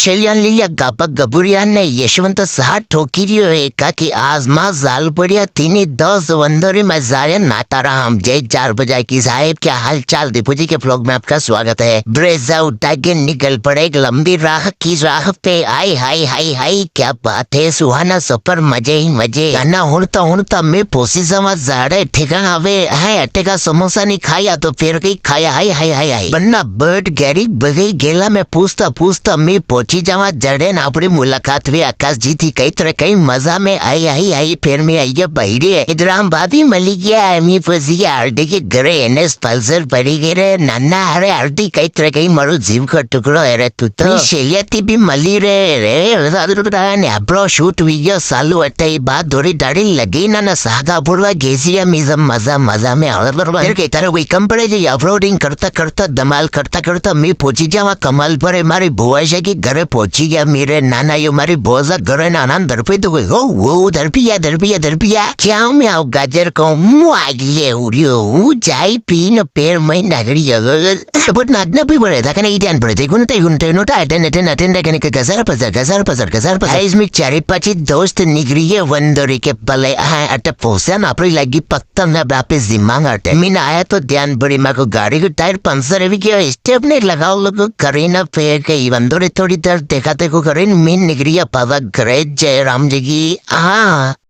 लिहिल्या गापा गबुरियाने यशवंत सहा ठोकिरियो एका की आजमा जाल पड़िया तिनी 10 वंदरी में जारे नातारा हम जय 4 बजाए की साहेब क्या हाल चाल दीपू जी के ब्लॉग में आपका स्वागत है। ब्रेजा उठा के निकल पड़े एक लंबी राह की राह पे आई हाई हाई हाई क्या बात है सुहाना सफर मजे ही मजे गाना हुड़ता मैं पोसी समझ जाड़े ठिकाना हवे है अटेका समोसा नहीं खाया तो फिर कहीं खाया हाई हाई हाई हाई बन्ना बर्ड गैरी बगई गेला में पूछता मैं पहुंची जावा जड़े ना अपनी मुलाकात हुई आकाश जी थी कई तरह कई मजा में आई फिर मैं आई बहरे इधर हम भाभी मली गया मी फसी आरडी के घरे एनएस पल्सर पड़ी गए रे नन्ना अरे आरडी कई तरह कई मरो जीव का टुकड़ो है रे तू तो शेयती भी मली रे ब्रो शूट वीडियो चालू अटे बात थोड़ी दाढ़ी लगी ना सागा बुरवा गेसिया मिजम मजा में फिर कई तरह वही कम पड़े जी अपलोडिंग करता धमाल करता मैं पहुंची जावा कमाल पर मारी बुआ के घरे पहुंची गया मेरे नाना यो मारी बोझा घरे नाना दरपे तो गई वो दरपिया क्या मैं आओ गाजर को मुआगले उड़ियो जाई पी न पेर में नगरी बट नादना भी बड़े था कने इटान पड़े थे गुनते नोटा अटेंड कने के गजर पजर इसमें चारी पाची दोस्त निगरी है वंदरी के पले हां अट पोसा ना अपनी लगी पत्ता ना बापे जिम्मांग अटे मीन आया तो ध्यान बड़ी मां को गाड़ी को टायर पंचर भी किया स्टेप ने लगाओ लोग करे ना फेर के वंदरी थोड़ी देर देखा को करें मीन निगरी पवा ग्रेट जय राम जी की हाँ